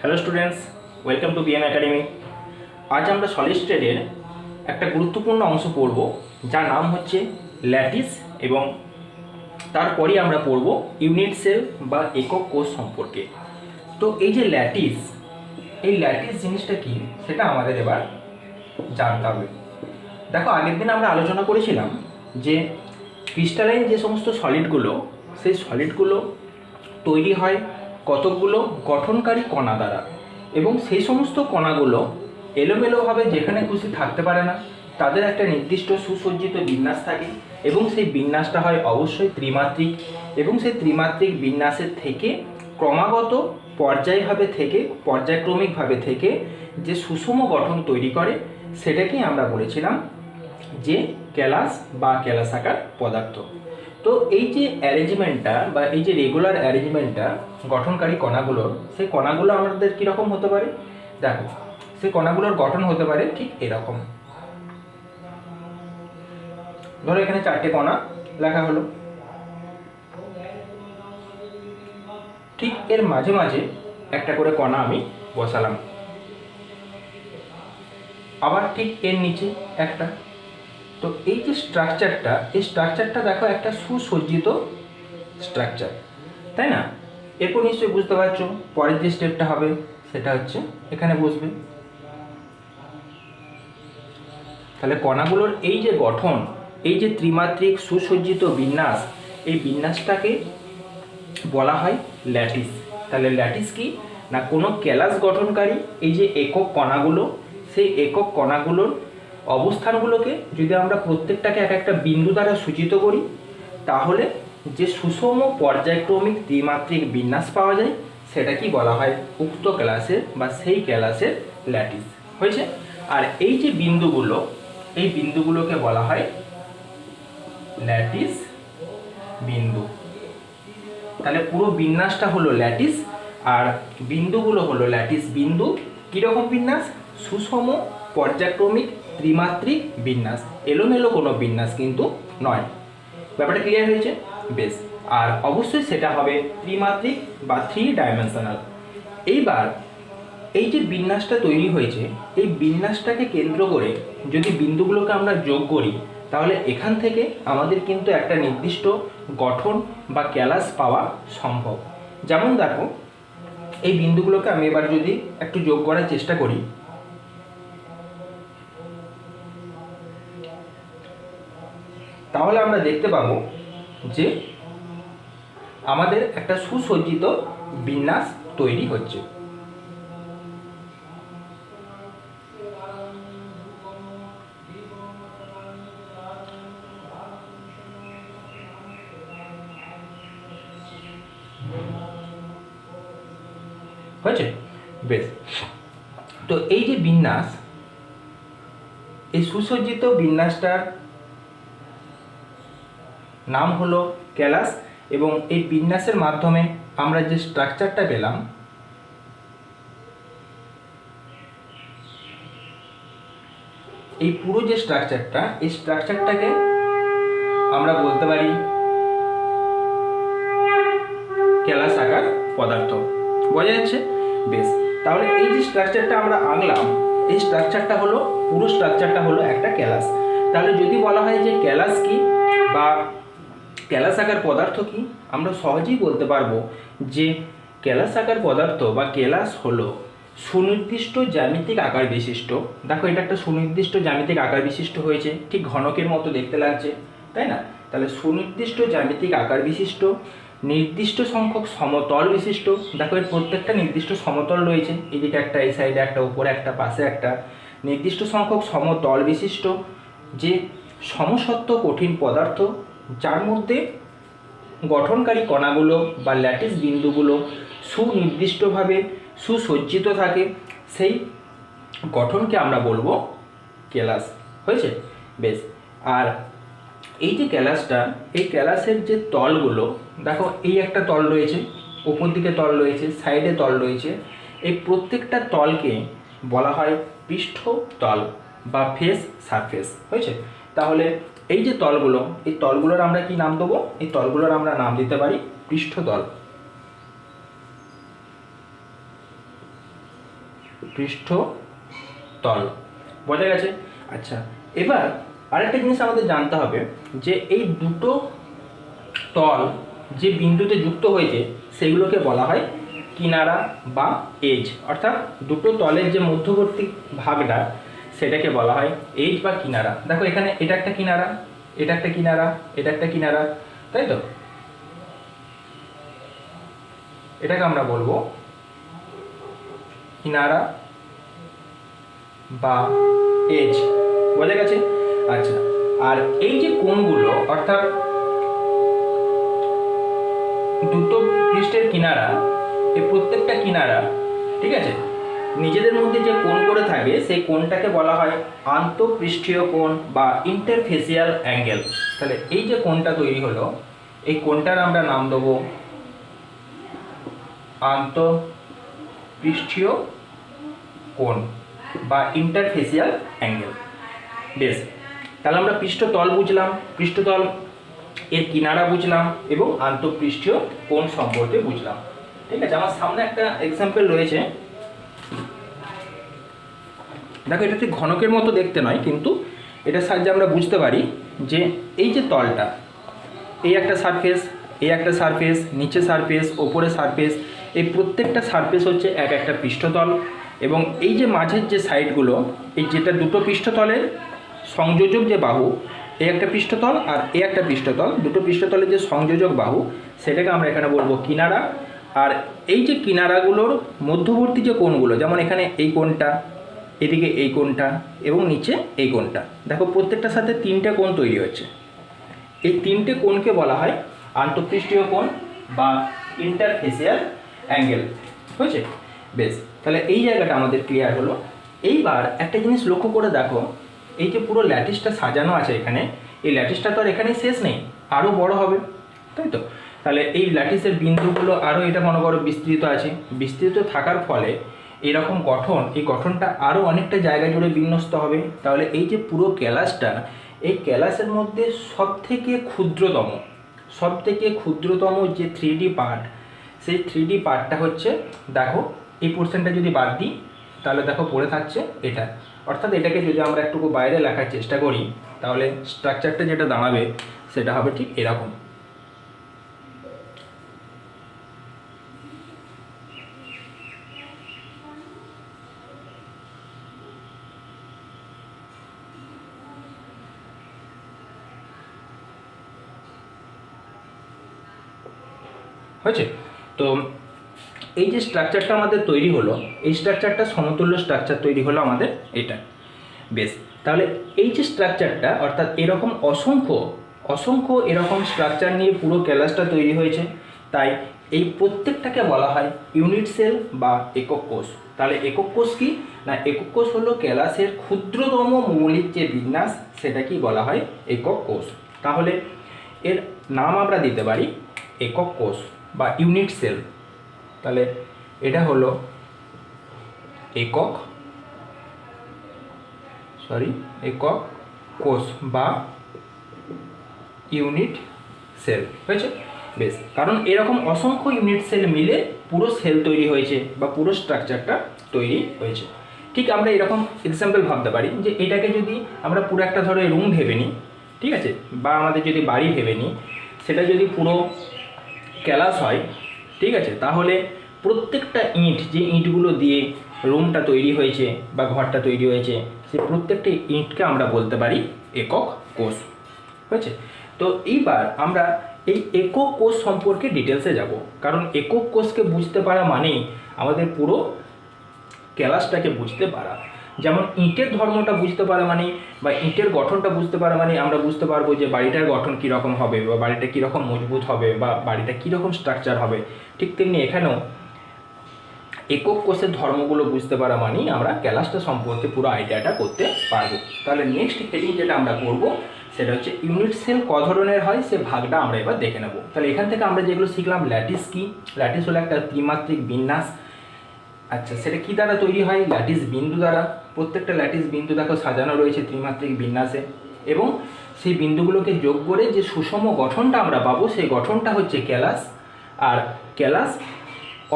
Hello students, welcome to BM academy. আজ আমরা solid স্টেটের একটা গুরুত্বপূর্ণ অংশ পড়ব, যার নাম হচ্ছে ল্যাটিস, এবং তারপরেই আমরা পড়ব ইউনিট সেল বা একক কোষ সম্পর্কে। তো এই যে ল্যাটিস, এই ল্যাটিস জিনিসটা কি সেটা আমাদের এবার জানতে হবে। দেখো, আগের দিন আমরা আলোচনা করেছিলাম যে ক্রিস্টালাইন যে সমস্ত সলিডগুলো, সেই সলিডগুলো তৈরি হয় কতকগুলো গঠনকারী কণা দ্বারা, এবং সেই সমস্ত কণাগুলো এলোমেলোভাবে যেখানে খুশি থাকতে পারে না। তাদের একটা নির্দিষ্ট সুসজ্জিত বিন্যাস থাকে, এবং সেই বিন্যাসটা হয় অবশ্যই ত্রিমাত্রিক, এবং সেই ত্রিমাত্রিক বিন্যাসের থেকে ক্রমাগত পর্যায়ক্রমিকভাবে থেকে যে সুষম গঠন তৈরি করে, সেটাকেই আমরা বলেছিলাম যে ক্যালাস বা ক্যালাসাকার পদার্থ। তো এই যে অ্যারেঞ্জমেন্টটা বা এই যে রেগুলার অ্যারেঞ্জমেন্টটা গঠনকারী কণাগুলোর, সেই কণাগুলো আমাদের কীরকম হতে পারে? দেখো, সেই কণাগুলোর গঠন হতে পারে ঠিক এরকম। ধরো এখানে 4টে কণা লেখা হলো, ঠিক এর মাঝে মাঝে একটা করে কণা আমি বসালাম, আবার ঠিক এর নিচে একটা। তো এই যে স্ট্রাকচারটা, এই স্ট্রাকচারটা দেখো একটা সুসজ্জিত স্ট্রাকচার, তাই না? এরপর নিশ্চয়ই বুঝতে পারছো পরের যে স্টেপটা হবে সেটা হচ্ছে এখানে বসবে। তাহলে কণাগুলোর এই যে গঠন, এই যে ত্রিমাত্রিক সুসজ্জিত বিন্যাস, এই বিন্যাসটাকে বলা হয় ল্যাটিস। তাহলে ল্যাটিস কি না, কোনো ক্যালাস গঠনকারী এই যে একক কণাগুলো, সেই একক কণাগুলোর অবস্থানগুলোকে যদি আমরা প্রত্যেকটাকে এক একটা বিন্দু দ্বারা সূচিত করি, তাহলে যে সুষম পর্যায়ক্রমিক ত্রিমাত্রিক বিন্যাস পাওয়া যায়, সেটা কি বলা হয় উক্ত ক্লাসের বা সেই ক্লাসের ল্যাটিস হয়েছে। আর এই যে বিন্দুগুলো, এই বিন্দুগুলোকে বলা হয় ল্যাটিস বিন্দু। তাহলে পুরো বিন্যাসটা হলো ল্যাটিস, আর বিন্দুগুলো হলো ল্যাটিস বিন্দু। কীরকম বিন্যাস? সুষম পর্যায়ক্রমিক ত্রিমাত্রিক বিন্যাস, এলোমেলো কোনো বিন্যাস কিন্তু নয়। ব্যাপারটা ক্লিয়ার হয়েছে? বেশ। আর অবশ্যই সেটা হবে ত্রিমাত্রিক বা 3 ডাইমেনশনাল। এইবার এই যে বিন্যাসটা তৈরি হয়েছে, এই বিন্যাসটাকে কেন্দ্র করে যদি বিন্দুগুলোকে আমরা যোগ করি, তাহলে এখান থেকে আমাদের কিন্তু একটা নির্দিষ্ট গঠন বা ক্যালাস পাওয়া সম্ভব। যেমন দেখো, এই বিন্দুগুলোকে আমি এবার যদি একটু যোগ করার চেষ্টা করি, তাহলে আমরা দেখতে পাবো যে আমাদের একটা সুসজ্জিত বিন্যাস তৈরি হচ্ছে। হয়েছে? বেশ। তো এই যে বিন্যাস, এই সুসজ্জিত বিন্যাসটার নাম হলো ক্যালাস, এবং এই বিন্যাসের মাধ্যমে আমরা যে স্ট্রাকচারটা পেলাম, এই পুরো যে স্ট্রাকচারটা, এই স্ট্রাকচারটাকে আমরা বলতে পারি ক্যালাস আকার পদার্থ। বোঝা যাচ্ছে? বেশ। তাহলে এই যে স্ট্রাকচারটা আমরা আঁকলাম, এই স্ট্রাকচারটা হলো, পুরো স্ট্রাকচারটা হলো একটা ক্যালাস। তাহলে যদি বলা হয় যে ক্যালাস কি বা ক্যালাস আকার পদার্থ কি, আমরা সহজেই বলতে পারবো যে ক্যালাস আকার পদার্থ বা ক্যালাস হলো সুনির্দিষ্ট জ্যামিতিক আকার বিশিষ্ট। দেখো, এটা একটা সুনির্দিষ্ট জ্যামিতিক আকার বিশিষ্ট হয়েছে, ঠিক ঘনকের মতো দেখতে লাগছে, তাই না? তাহলে সুনির্দিষ্ট জ্যামিতিক আকার বিশিষ্ট, নির্দিষ্ট সংখ্যক সমতল বিশিষ্ট। দেখো, এর প্রত্যেকটা নির্দিষ্ট সমতল রয়েছে, এদিকে একটা, এই সাইডে একটা, উপরে একটা, পাশে একটা। নির্দিষ্ট সংখ্যক সমতল বিশিষ্ট যে সমসত্ব কঠিন পদার্থ, যার মধ্যে গঠনকারী কণাগুলো বা ল্যাটিস বিন্দুগুলো সুনির্দিষ্টভাবে সুসজ্জিত থাকে, সেই গঠনকে আমরা বলবো ক্যালাস। হয়েছে? বেশ। আর এই যে ক্যালাসটা, এই ক্যালাসের যে তলগুলো, দেখো এই একটা তল রয়েছে, উপর দিকে তল রয়েছে, সাইডে তল রয়েছে। এই প্রত্যেকটা তলকে বলা হয় পৃষ্ঠতল বা ফেস সারফেস। হয়েছে? তাহলে এই যে তলগুলো, এই তলগুলোর আমরা কি নাম দেবো? এই তলগুলোর আমরা নাম দিতে পারি পৃষ্ঠতল। পৃষ্ঠতল। বোঝা গেছে? আচ্ছা, এবার আরেকটা জিনিস আমাদের জানতে হবে যে এই দুটো তল যে বিন্দুতে যুক্ত হয়েছে সেগুলোকে বলা হয় কিনারা বা এজ, অর্থাৎ দুটো তলের যে মধ্যবর্তী ভাগটা সেটাকে বলা হয় এজ বা কিনারা। দেখো এখানে এটা একটা কিনারা, এটা একটা কিনারা, এটা একটা কিনারা, তাই তো? এটাকে আমরা বলবো কিনারা বা এজ। বোঝা গেছে? আচ্ছা, আর এই যে কোণগুলো অর্থাৎ দুটো পৃষ্ঠের কিনারা, এই প্রত্যেকটা কিনারা, ঠিক আছে, নিজেদের মধ্যে যে কোণ করে থাকে সেই কোণটাকে বলা হয় আন্তঃপৃষ্ঠীয় কোণ বা ইন্টারফেসিয়াল অ্যাঙ্গেল। তাহলে এই যে কোণটা তৈরি হলো এই কোণটার আমরা নাম দেবো আন্তঃপৃষ্ঠীয় কোণ বা ইন্টারফেসিয়াল অ্যাঙ্গেল। বেশ, তাহলে আমরা পৃষ্ঠতল বুঝলাম, পৃষ্ঠতল এর কিনারা বুঝলাম এবং আন্তঃপৃষ্ঠীয় কোণ সম্পর্কে বুঝলাম। ঠিক আছে, আমার সামনে একটা এক্সাম্পল রয়েছে। দেখো এটা ঠিক ঘনকের মতো দেখতে নয়, কিন্তু এটার সাহায্যে আমরা বুঝতে পারি যে এই যে তলটা, এই একটা সারফেস, এই একটা সারফেস, নিচে সারফেস, ওপরে সারফেস, এই প্রত্যেকটা সারফেস হচ্ছে এক একটা পৃষ্ঠতল। এবং এই যে মাঝের যে সাইডগুলো, এই যেটা দুটো পৃষ্ঠতলের সংযোজক যে বাহু, এই একটা পৃষ্ঠতল আর এই একটা পৃষ্ঠতল, দুটো পৃষ্ঠতলের যে সংযোজক বাহু সেটাকে আমরা এখানে বলবো কিনারা। আর এই যে কিনারাগুলোর মধ্যবর্তী যে কোণগুলো, যেমন এখানে এই কোণটা, এদিকে এই কোণটা এবং নিচে এই কোণটা, দেখো প্রত্যেকটার সাথে তিনটে কোণ তৈরি হচ্ছে। এই তিনটে কোণকে বলা হয় আন্তঃপৃষ্ঠীয় কোণ বা ইন্টারফেসিয়াল অ্যাঙ্গেল। হয়েছে? বেশ, তাহলে এই জায়গাটা আমাদের ক্লিয়ার হলো। এইবার একটা জিনিস লক্ষ্য করে দেখো, এই যে পুরো ল্যাটিসটা সাজানো আছে এখানে, এই ল্যাটিসটা তো আর এখানেই শেষ নেই, আরও বড় হবে, তাই তো? তাহলে এই ল্যাটিসের বিন্দুগুলো আরও, এটা মনে করো বিস্তৃত আছে, বিস্তৃত থাকার ফলে এরকম গঠন, এই গঠনটা আরও অনেকটা জায়গা জুড়ে বিন্যস্ত হবে। তাহলে এই যে পুরো ক্যালাসটা, এই ক্যালাসের মধ্যে সবথেকে ক্ষুদ্রতম যে 3D পার্ট, সেই 3D পার্টটা হচ্ছে, দেখো এই পোর্শনটা যদি বাদ দিই তাহলে দেখো পড়ে থাকছে এটা। অর্থাৎ এটাকে যদি আমরা একটু বাইরে লেখার চেষ্টা করি তাহলে স্ট্রাকচারটা যেটা দাঁড়াবে সেটা হবে ঠিক এরকম। হয়েছে? তো এই যে স্ট্রাকচারটা আমাদের তৈরি হলো, এই স্ট্রাকচারটা সমতুল্য স্ট্রাকচার তৈরি হলো আমাদের এটা। বেশ, তাহলে এই যে স্ট্রাকচারটা, অর্থাৎ এরকম অসংখ্য এরকম স্ট্রাকচার নিয়ে পুরো ক্যালাসটা তৈরি হয়েছে। তাই এই প্রত্যেকটাকে বলা হয় ইউনিট সেল বা একক কোষ। তাহলে একক কোষ কি না, একক কোষ হলো ক্যালাসের ক্ষুদ্রতম মৌলিক যে বিন্যাস, সেটাকেই বলা হয় একক কোষ। তাহলে এর নাম আমরা দিতে পারি একক কোষ বা ইউনিট সেল। তাহলে এটা হলো একক কোষ বা ইউনিট সেল। হয়েছে? বেশ, কারণ এরকম অসংখ্য ইউনিট সেল মিলে পুরো সেল তৈরি হয়েছে বা পুরো স্ট্রাকচারটা তৈরি হয়েছে। ঠিক আমরা এরকম এক্সাম্পল ভাবতে পারি যে এটাকে যদি আমরা পুরো একটা ধরো রুম ভেবে নিই, ঠিক আছে, বা আমাদের যদি বাড়ি ভেবে নিই, সেটা যদি পুরো ক্যালাস হয়, ঠিক আছে, তাহলে প্রত্যেকটা ইঁট, যে ইঁটগুলো দিয়ে রুমটা তৈরি হয়েছে বা ঘরটা তৈরি হয়েছে, সেই প্রত্যেকটা ইঁটকে আমরা বলতে পারি একক কোষ। হয়েছে? তো এইবার আমরা এই একক কোষ সম্পর্কে ডিটেলসে যাব, কারণ একক কোষকে বুঝতে পারা মানেই আমাদের পুরো ক্যালাসটাকে বুঝতে পারা। যেমন ইঁটের ধর্মটা বুঝতে পারা মানে, বা ইঁটের গঠনটা বুঝতে পারা মানে আমরা বুঝতে পারবো যে বাড়িটার গঠন কীরকম হবে বা বাড়িটা কীরকম মজবুত হবে বা বাড়িটা কীরকম স্ট্রাকচার হবে। ঠিক তেমনি এখানেও একক কোষের ধর্মগুলো বুঝতে পারা মানেই আমরা ক্যালাসটা সম্পর্কে পুরো আইডিয়াটা করতে পারবো। তাহলে নেক্সট হেডিং যেটা আমরা করব সেটা হচ্ছে ইউনিট সেল ক ধরনের হয়, সে ভাগটা আমরা এবার দেখে নেব। তাহলে এখান থেকে আমরা যেগুলো শিখলাম, ল্যাটিস কি, ল্যাটিস হলো একটা ত্রিমাত্রিক বিন্যাস। আচ্ছা, সেটা কী দ্বারা তৈরি হয়? ল্যাটিস বিন্দু দ্বারা। প্রত্যেকটা ল্যাটিস বিন্দু দেখো সাজানো রয়েছে ত্রিমাত্রিক বিন্যাসে, এবং সেই বিন্দুগুলোকে যোগ করে যে সুষম গঠনটা আমরা পাবো সেই গঠনটা হচ্ছে ক্যালাস। আর ক্যালাস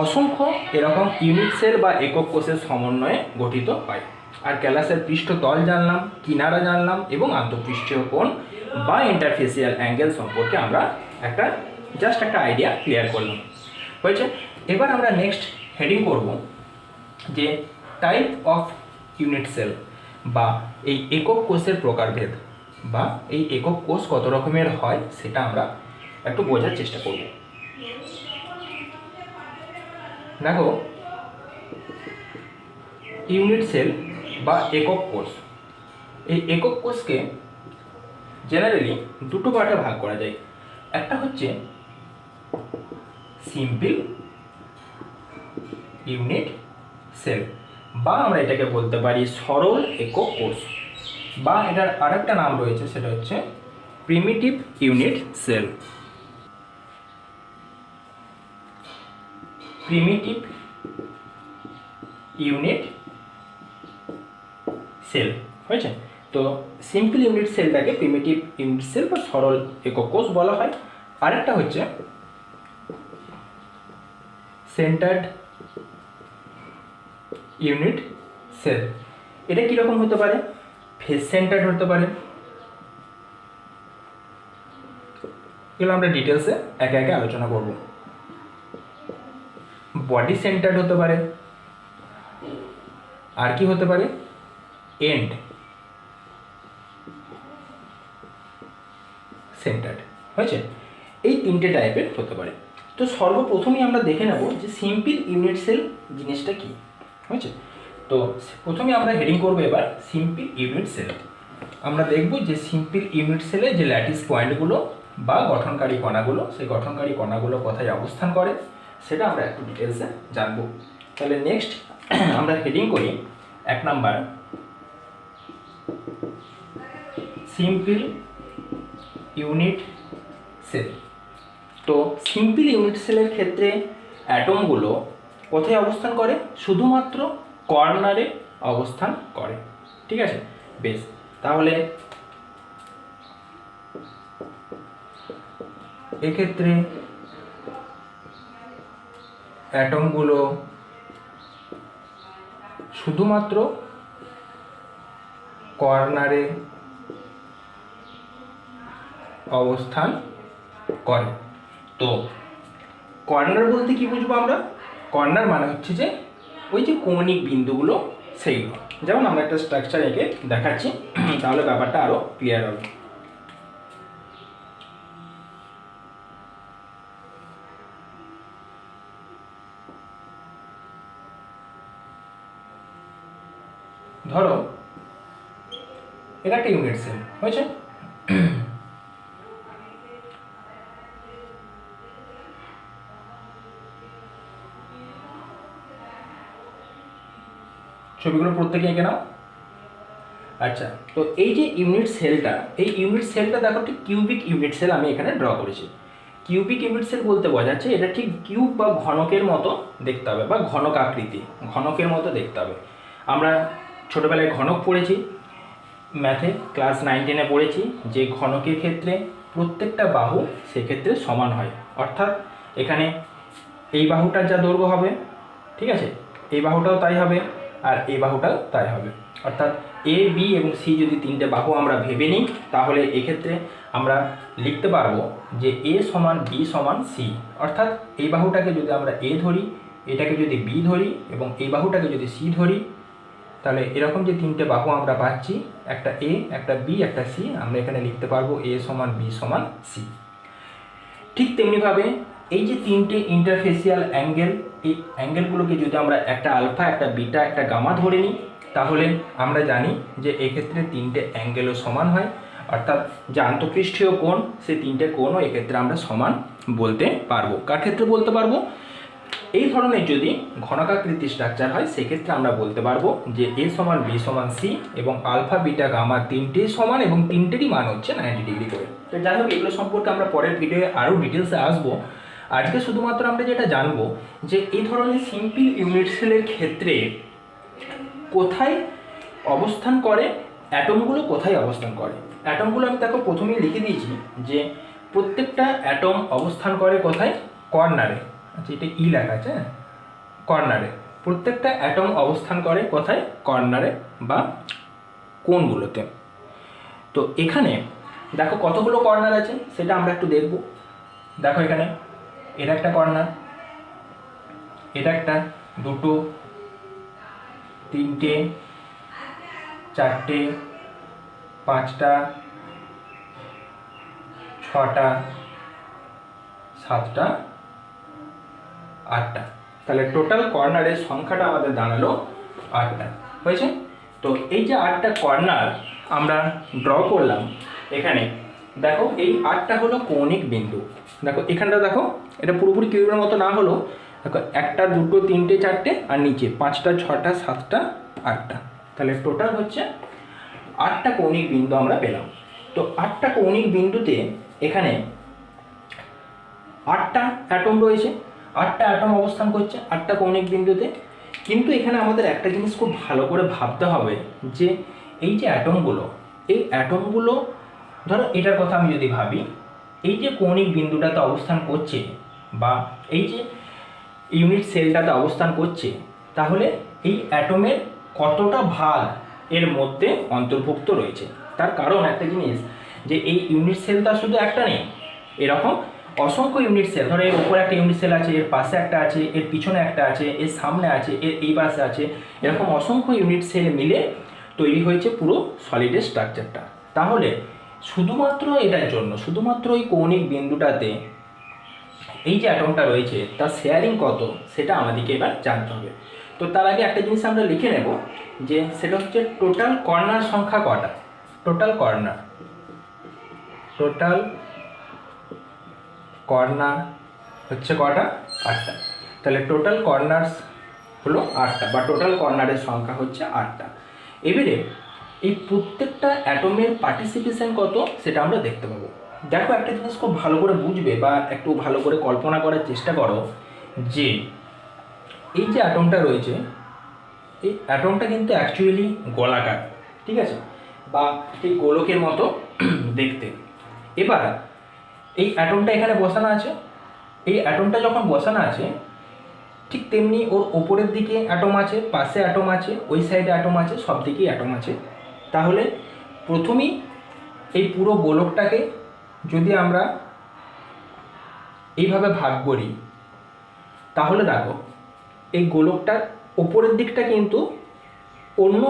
অসংখ্য এরকম ইউনিট সেল বা একক কোষের সমন্বয়ে গঠিত হয়। আর ক্যালাসের পৃষ্ঠতল জানলাম, কিনারা জানলাম এবং আন্তঃপৃষ্ঠীয় কোণ বা ইন্টারফেসিয়াল অ্যাঙ্গেল সম্পর্কে আমরা জাস্ট একটা আইডিয়া ক্লিয়ার করলাম। হয়েছে। এবার আমরা নেক্সট হেডিং করব যে টাইপ অফ ইউনিট সেল বা এই একক কোষের প্রকারভেদ বা এই একক কোষ কত রকমের হয় সেটা আমরা একটু বোঝার চেষ্টা করব। দেখো, ইউনিট সেল বা একক কোষ, এই একক কোষকে জেনারেলি দুটো পার্টে ভাগ করা যায়। একটা হচ্ছে সিম্পল ইউনিট সেল বা আমরা এটাকে বলতে পারি সরল একক কোষ, বা এটার আরেকটা নাম রয়েছে সেটা হচ্ছে primitive unit cell. Primitive unit cell হয়েছে। তো সিম্পল ইউনিট সেলটাকে প্রিমিটিভ ইউনিট সেল বা সরল একক কোষ বলা হয়। আরেকটা হচ্ছে সেন্টার্ড ইউনিট সেল। এটা কীরকম হতে পারে? ফেস সেন্টার্ড হতে পারে। এগুলো আমরা ডিটেলসে একে একে আলোচনা করব। বডি সেন্টার্ড হতে পারে। আর কি হতে পারে? এন্ড সেন্টার্ড হয়েছে। এই তিনটে টাইপের হতে পারে। তো সর্বপ্রথমেই আমরা দেখে নেব যে সিম্পল ইউনিট সেল জিনিসটা কি হয়েছে। তো প্রথমে আমরা হেডিং করব এবার সিম্পল ইউনিট সেল। আমরা দেখব যে সিম্পল ইউনিট সেলে যে ল্যাটিস পয়েন্টগুলো বা গঠনকারী কণাগুলো, সেই গঠনকারী কণাগুলো কোথায় অবস্থান করে সেটা আমরা একটু ডিটেলসে জানব। তাহলে নেক্সট আমরা হেডিং করি 1 নাম্বার সিম্পল ইউনিট সেল। তো সিম্পল ইউনিট সেলের ক্ষেত্রে অ্যাটমগুলো কোথায় অবস্থান করে? শুধুমাত্র কর্নারে অবস্থান করে। ঠিক আছে, বেশ। তাহলে এক্ষেত্রে অ্যাটমগুলো শুধুমাত্র কর্নারে অবস্থান করে। তো কর্নার বলতে কি বুঝবো আমরা? কর্নার মানে হচ্ছে যে ওই যে কৌণিক বিন্দুগুলো সেইগুলো। যেমন আমরা একটা স্ট্রাকচার এঁকে দেখাচ্ছি, তাহলে ব্যাপারটা আরও ক্লিয়ার হবে। ধরো এটা একটা ইউনিট সেল হয়েছে। ছবিগুলো প্রত্যেকে এঁকে নাও। আচ্ছা, তো এই যে ইউনিট সেলটা, এই ইউনিট সেলটা দেখো ঠিক কিউবিক ইউনিট সেল আমি এখানে ড্র করেছি। কিউবিক ইউনিট সেল বলতে বোঝাচ্ছে এটা ঠিক কিউব বা ঘনকের মতো দেখতে হবে, বা ঘনক আকৃতি, ঘনকের মতো দেখতে হবে। আমরা ছোটোবেলায় ঘনক পড়েছি, ম্যাথে ক্লাস 9-10-এ পড়েছি যে ঘনকের ক্ষেত্রে প্রত্যেকটা বাহু সেক্ষেত্রে সমান হয়। অর্থাৎ এখানে এই বাহুটার যা দৈর্ঘ্য হবে, ঠিক আছে, এই বাহুটাও তাই হবে, আর এই বাহুটাও তাই হবে। অর্থাৎ এ, বি এবং সি যদি তিনটে বাহু আমরা ভেবে নিই, তাহলে এক্ষেত্রে আমরা লিখতে পারবো যে এ সমান বি সমান সি। অর্থাৎ এই বাহুটাকে যদি আমরা এ ধরি, এটাকে যদি বি ধরি এবং এই বাহুটাকে যদি সি ধরি, তাহলে এরকম যে তিনটে বাহু আমরা পাচ্ছি, একটা এ, একটা বি, একটা সি, আমরা এখানে লিখতে পারবো এ সমান বি সমান সি। ঠিক তেমনিভাবে এই যে তিনটে ইন্টারফেসিয়াল অ্যাঙ্গেল, এই অ্যাঙ্গেলগুলোকে যদি আমরা একটা আলফা, একটা বিটা, একটা গামা ধরে নিই, তাহলে আমরা জানি যে এক্ষেত্রে তিনটে অ্যাঙ্গেলও সমান হয়। অর্থাৎ যে আন্তঃপৃষ্ঠীয় কোণ, সেই তিনটে কোণও এক্ষেত্রে আমরা সমান বলতে পারবো। কার ক্ষেত্রে বলতে পারবো? এই ধরনের যদি ঘনকাকৃতি স্ট্রাকচার হয়, সেক্ষেত্রে আমরা বলতে পারবো যে এ সমান বি সমান সি এবং আলফা, বিটা, গামা তিনটেই সমান এবং তিনটেরই মান হচ্ছে 90 ডিগ্রি করে। তো যাই হোক, এগুলো সম্পর্কে আমরা পরের ভিডিওয়ে আরও ডিটেলসে আসবো। আজকে শুধুমাত্র আমরা যেটা জানবো যে এই ধরনের সিম্পল ইউনিট সেলের ক্ষেত্রে কোথায় অবস্থান করে, অ্যাটমগুলো কোথায় অবস্থান করে। অ্যাটমগুলো আমি দেখো প্রথমেই লিখে দিয়েছি যে প্রত্যেকটা অ্যাটম অবস্থান করে কোথায়? কর্নারে। আচ্ছা, এটা ই লেখা আছে, কর্নারে, প্রত্যেকটা অ্যাটম অবস্থান করে কোথায়? কর্নারে বা কোণগুলোতে। তো এখানে দেখো কতগুলো কর্নার আছে সেটা আমরা একটু দেখব। দেখো এখানে এটা একটা কর্নার, এটা একটা, দুটো, তিনটে, চারটে, পাঁচটা, ছটা, সাতটা, আটটা। তাহলে টোটাল কর্নারের সংখ্যাটা আমাদের দাঁড়ালো আটটা। হয়েছে? তো এই যে আটটা কর্নার আমরা ড্র করলাম এখানে, দেখো এই আটটা হলো কৌণিক বিন্দু। দেখো এখানটা দেখো, এটা পুরোপুরি কিউবের মতো না হলো, দেখো একটা, দুটো, তিনটে, চারটে, আর নিচে পাঁচটা, ছটা, সাতটা, আটটা। তাহলে টোটাল হচ্ছে আটটা কৌণিক বিন্দু আমরা পেলাম। তো আটটা কৌণিক বিন্দুতে এখানে আটটা অ্যাটম রয়েছে, আটটা অ্যাটম অবস্থান করছে আটটা কৌণিক বিন্দুতে। কিন্তু এখানে আমাদের একটা জিনিস খুব ভালো করে ভাবতে হবে যে এই যে অ্যাটমগুলো, এই অ্যাটমগুলো ধরো এটার কথা আমি যদি ভাবি, এই যে কৌণিক বিন্দুটাতে অবস্থান করছে বা এই যে ইউনিট সেলটাতে অবস্থান করছে, তাহলে এই অ্যাটমের কতটা ভাগ এর মধ্যে অন্তর্ভুক্ত রয়েছে। তার কারণ একটা জিনিস, যে এই ইউনিট সেলটা শুধু একটা নেই, এরকম অসংখ্য ইউনিট সেল, ধরো এর উপরে একটা ইউনিট সেল আছে, এর পাশে একটা আছে, এর পিছনে একটা আছে, এর সামনে আছে, এর এই পাশে আছে, এরকম অসংখ্য ইউনিট সেল মিলে তৈরি হয়েছে পুরো সলিডের স্ট্রাকচারটা। তাহলে শুধুমাত্র এটার জন্য, শুধুমাত্র ওই কৌণিক বিন্দুটাতে এই যে অ্যাটমটা রয়েছে তার শেয়ারিং কত সেটা আমাদেরকে এবার জানতে হবে। তো তার আগে একটা জিনিস আমরা লিখে নেব, যে সেটা হচ্ছে টোটাল কর্নার সংখ্যা কটা। টোটাল কর্নার হচ্ছে কটা? আটটা। তাহলে টোটাল কর্নার্স হলো আটটা, বা টোটাল কর্নারের সংখ্যা হচ্ছে আটটা। এবারে এই প্রত্যেকটা অ্যাটমের পার্টিসিপেশন কত সেটা আমরা দেখতে পাবো। দেখো একটা জিনিস খুব ভালো করে বুঝবে বা একটু ভালো করে কল্পনা করার চেষ্টা করো, যে এই যে অ্যাটমটা রয়েছে, এই অ্যাটমটা কিন্তু অ্যাকচুয়ালি গোলাকার, ঠিক আছে, বা এই গোলকের মতো দেখতে। এবার এই অ্যাটমটা এখানে বসানো আছে, এই অ্যাটমটা যখন বসানো আছে ঠিক তেমনি ওর ওপরের দিকে অ্যাটম আছে, পাশে অ্যাটম আছে, ওই সাইডে অ্যাটম আছে, সব দিকেই অ্যাটম আছে। তাহলে প্রথমেই এই পুরো গোলকটাকে যদি আমরা এইভাবে ভাগ করি, তাহলে দেখো এই গোলকটার ওপরের দিকটা কিন্তু অন্য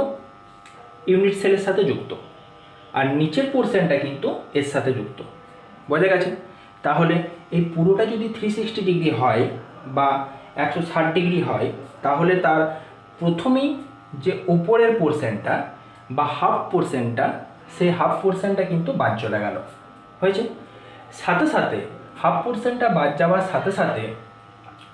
ইউনিট সেলের সাথে যুক্ত, আর নিচের পোর্শনটা কিন্তু এর সাথে যুক্ত। বোঝা গেছে? তাহলে এই পুরোটা যদি 360 ডিগ্রি হয় বা 160 ডিগ্রি হয়, তাহলে তার প্রথমেই যে ওপরের পোর্শনটা বা হাফ পোর্শনটা, সেই হাফ পোর্শনটা কিন্তু বাদ চলে গেল। হয়েছে? সাথে সাথে হাফ পোর্শনটা বাদ যাওয়ার সাথে সাথে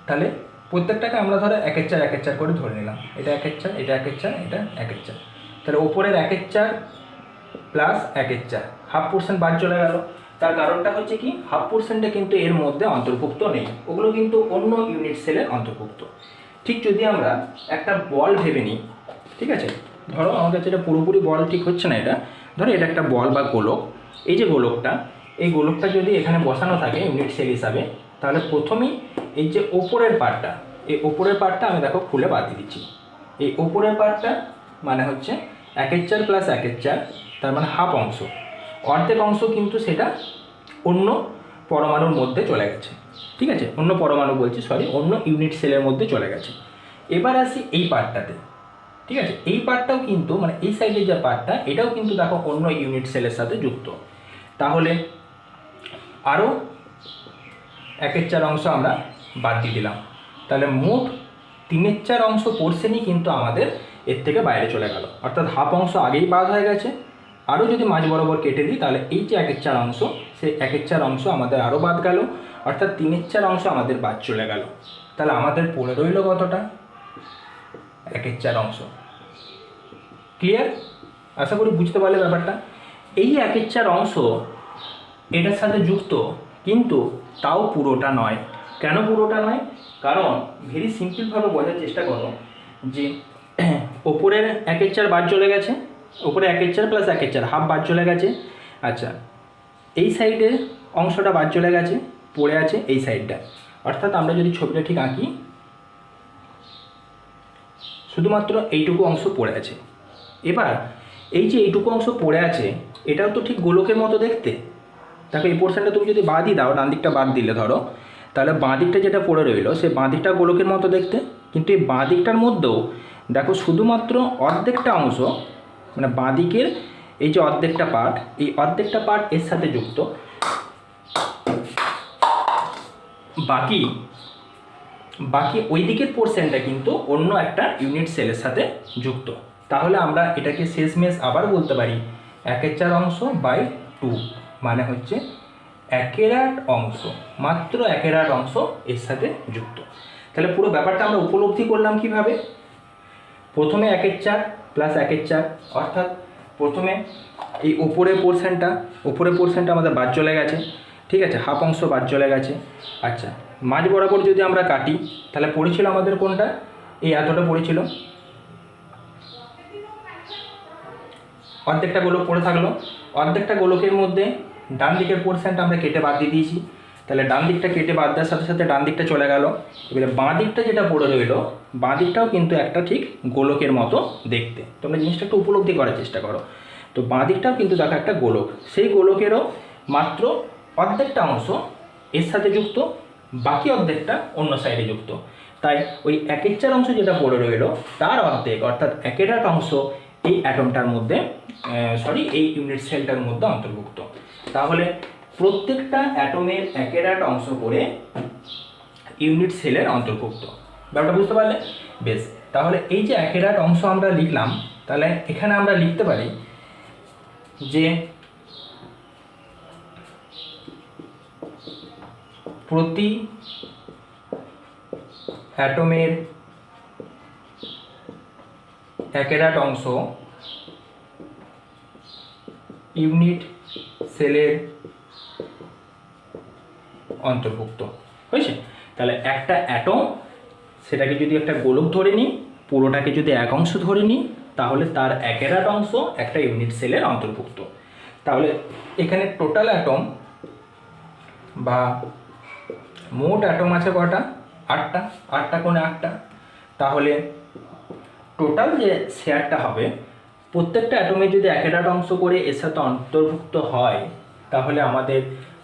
তাহলে প্রত্যেকটাকে আমরা ধরো একের চার করে ধরে নিলাম, এটা একের চার, এটা একের চার, এটা একের চার। তাহলে ওপরের একের চার প্লাস একের চার, হাফ পোর্শন বাদ চলে গেল। তার কারণটা হচ্ছে কি, হাফ পোর্শনটা কিন্তু এর মধ্যে অন্তর্ভুক্ত নেই, ওগুলো কিন্তু অন্য ইউনিট সেলের অন্তর্ভুক্ত। ঠিক যদি আমরা একটা বল ভেবে নিই, ঠিক আছে, ধরো আমার কাছে এটা পুরোপুরি বল ঠিক হচ্ছে না, এটা ধরো এটা একটা বল বা গোলক। এই যে গোলকটা, এই গোলকটা যদি এখানে বসানো থাকে ইউনিট সেল হিসাবে, তাহলে প্রথমেই এই যে ওপরের পার্টটা, এই ওপরের পার্টটা আমি দেখো খুলে বাদ দিয়ে দিচ্ছি। এই ওপরের পার্টটা মানে হচ্ছে একের চার প্লাস একের চার, তার মানে হাফ অংশ, অর্ধেক অংশ কিন্তু সেটা অন্য পরমাণুর মধ্যে চলে গেছে, ঠিক আছে, অন্য পরমাণু বলছি, সরি, অন্য ইউনিট সেলের মধ্যে চলে গেছে। এবার আসি এই পার্টটাতে, ঠিক আছে, এই পার্টটাও কিন্তু মানে এই সাইডের যে পার্টটা, এটাও কিন্তু দেখো অন্য ইউনিট সেলের সাথে যুক্ত। তাহলে আরও একের চার অংশ আমরা বাদ দিয়ে দিলাম, তাহলে মোট 3/4 অংশ পোর্শনই কিন্তু আমাদের এর থেকে বাইরে চলে গেল, অর্থাৎ হাফ অংশ আগেই বাদ হয়ে গেছে। আরও যদি মাঝ বরাবর কেটে দিই, তাহলে এই যে একের চার অংশ, সেই একের চার অংশ আমাদের আরও বাদ গেল, অর্থাৎ 3/4 অংশ আমাদের বাদ চলে গেল। তাহলে আমাদের পড়ে রইল কতটা? একের চার অংশ। ক্লিয়ার? আশা করি বুঝতে পারলে ব্যাপারটা। এই একের চার অংশ এটার সাথে যুক্ত, কিন্তু তাও পুরোটা নয়। কেন পুরোটা নয়? কারণ ভেরি সিম্পলভাবে বোঝার চেষ্টা করো, যে ওপরের একের চার বাদ চলে গেছে, ওপরে একের চার প্লাস একের চার, হাফ বাদ চলে গেছে। আচ্ছা, এই সাইডের অংশটা বাদ চলে গেছে, পড়ে আছে এই সাইডটা। অর্থাৎ আমরা যদি ছবিটা ঠিক আঁকি, শুধুমাত্র এইটুকু অংশ পড়ে আছে। এবার এই যে এইটুকু অংশ পড়ে আছে এটাও তো ঠিক গোলকের মতো দেখতে। দেখো এই পোর্শনটা তুমি যদি বাদই দাও, ডান দিকটা বাদ দিলে ধরো, তাহলে বাঁ দিকটা যেটা পড়ে রইলো সেই বাঁ দিকটা গোলকের মতো দেখতে। কিন্তু এই বাঁ দিকটার মধ্যেও দেখো শুধুমাত্র অর্ধেকটা অংশ, মানে বাঁ দিকের এই যে অর্ধেকটা পার্ট, এই অর্ধেকটা পার্ট এর সাথে যুক্ত, বাকি ওই দিকের পোর্শনটা কিন্তু অন্য একটা ইউনিট সেলের সাথে যুক্ত। তাহলে আমরা এটাকে শেষমেশ আবার বলতে পারি 1/4 অংশ বাই 2, মানে হচ্ছে 1/8 অংশ, মাত্র 1/8 অংশ এর সাথে যুক্ত। তাহলে পুরো ব্যাপারটা আমরা উপলব্ধি করলাম কিভাবে? প্রথমে 1/4 প্লাস 1/4, অর্থাৎ প্রথমে এই উপরের পোর্শনটা আমাদের বাদ চলে গেছে, ঠিক আছে, হাফ অংশ বাদ চলে গেছে। আচ্ছা, মাঝ বরাবর যদি আমরা কাটি তাহলে পড়েছিল আমাদের কোনটা? এই এতটা পড়েছিল, অর্ধেকটা গোলক পড়ে থাকলো। অর্ধেকটা গোলকের মধ্যে ডান দিকের পোর্শনটা আমরা কেটে বাদ দিয়ে দিয়েছি, তাহলে ডান দিকটা কেটে বাদ দেওয়ার সাথে সাথে ডান দিকটা চলে গেল। এবারে বাঁ দিকটা যেটা পড়ে রইলো, বাঁ দিকটাও কিন্তু একটা ঠিক গোলকের মতো দেখতে। তোমরা জিনিসটা একটু উপলব্ধি করার চেষ্টা করো। তো বাঁ দিকটাও কিন্তু দেখো একটা গোলক, সেই গোলকেরও মাত্র অর্ধেকটা অংশ এর সাথে যুক্ত, বাকি অর্ধেকটা অন্য সাইডে যুক্ত। তাই ওই 1/4 অংশ যেটা পড়ে রইলো তার অর্ধেক, অর্থাৎ 1/8 অংশ এই অ্যাটমটার মধ্যে, এই ইউনিট সেলটার মধ্যে অন্তর্ভুক্ত। তাহলে প্রত্যেকটা অ্যাটমের 1/8 অংশ করে ইউনিট সেলের অন্তর্ভুক্ত। ব্যাপারটা বুঝতে পারলে? বেশ, তাহলে এই যে 1/8 অংশ আমরা লিখলাম, তাহলে এখানে আমরা লিখতে পারি যে প্রতি অ্যাটমের 1/8 অংশ ইউনিট সেলের অন্তর্ভুক্ত হয়েছে। তাহলে একটা অ্যাটম, সেটাকে যদি একটা গোলক ধরে নিই, পুরোটাকে যদি এক অংশ ধরে নিই, তাহলে তার 1/8 অংশ একটা ইউনিট সেলের অন্তর্ভুক্ত। তাহলে এখানে টোটাল অ্যাটম বা মোট অ্যাটম আছে কটা? 8টা, 8টা কোণে 8টা। তাহলে টোটাল যে শেয়ারটা হবে, প্রত্যেকটা অ্যাটমে যদি 1/8 অংশ করে এর সাথে অন্তর্ভুক্ত হয়, তাহলে আমাদের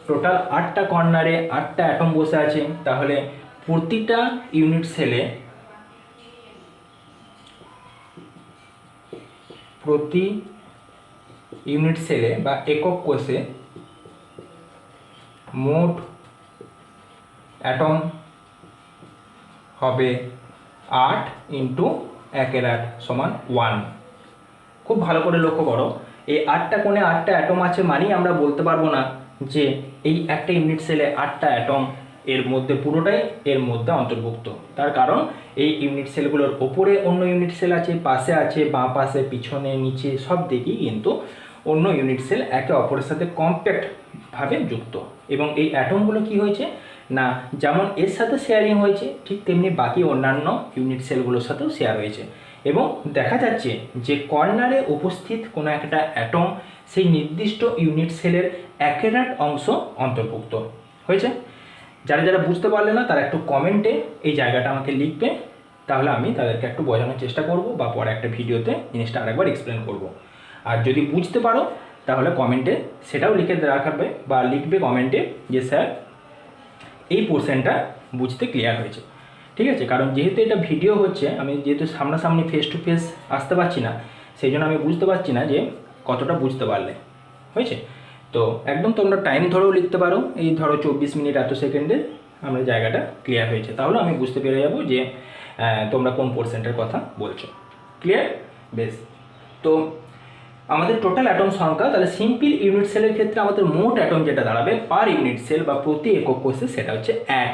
টোটাল 8টা কর্নারে 8টা অ্যাটম বসে আছে। তাহলে প্রতিটা ইউনিট সেলে, প্রতি ইউনিট সেলে বা একক কোষে মোট অ্যাটম হবে 8 × 1/8 সমান 1। খুব ভালো করে লক্ষ্য করো, এই 8টা কোণে 8টা অ্যাটম আছে মানেই আমরা বলতে পারবো না যে এই একটা ইউনিট সেলে 8টা অ্যাটম এর মধ্যে পুরোটাই এর মধ্যে অন্তর্ভুক্ত। তার কারণ এই ইউনিট সেলগুলোর ওপরে অন্য ইউনিট সেল আছে, পাশে আছে, বাঁ পাশে, পিছনে, নিচে সব দিকেই কিন্তু অন্য ইউনিট সেল একে অপরের সাথে কম্প্যাক্টভাবে যুক্ত। এবং এই অ্যাটমগুলো কি হয়েছে না, যেমন এর সাথে শেয়ারিং হয়েছে, ঠিক তেমনি বাকি অন্যান্য ইউনিট সেলগুলোর সাথেও শেয়ার হয়েছে। এবং দেখা যাচ্ছে যে কর্নারে উপস্থিত কোনো একটা অ্যাটম সেই নির্দিষ্ট ইউনিট সেলের 1/8 অংশ অন্তর্ভুক্ত হয়েছে। যারা যারা বুঝতে পারলে না তারা একটু কমেন্টে এই জায়গাটা আমাকে লিখবে, তাহলে আমি তাদেরকে একটু বোঝানোর চেষ্টা করব বা পরে একটা ভিডিওতে জিনিসটা আরেকবার এক্সপ্লেন করব। আর যদি বুঝতে পারো তাহলে কমেন্টে সেটাও লিখে রাখবে বা লিখবে কমেন্টে যে স্যার এই পোর্শনটা বুঝতে ক্লিয়ার হয়েছে। ঠিক আছে, কারণ যেহেতু এটা ভিডিও হচ্ছে, আমি যেহেতু সামনাসামনি ফেস টু ফেস আসতে পারছি না, সেই জন্য আমি বুঝতে পারছি না যে কতটা বুঝতে পারলে হয়েছে। তো একদম তোমরা টাইম ধরেও লিখতে পারো, এই ধরো 24 মিনিট এত সেকেন্ডে আমরা জায়গাটা ক্লিয়ার হয়েছে, তাহলে আমি বুঝতে পেরে যাব যে তোমরা কোন পোর্শনটার কথা বলছো। ক্লিয়ার? বেশ, তো আমাদের টোটাল অ্যাটম সংখ্যা, তাহলে সিম্পল ইউনিট সেলের ক্ষেত্রে আমাদের মোট অ্যাটম যেটা দাঁড়াবে পার ইউনিট সেল বা প্রতি একক কোষে, সেটা হচ্ছে 1,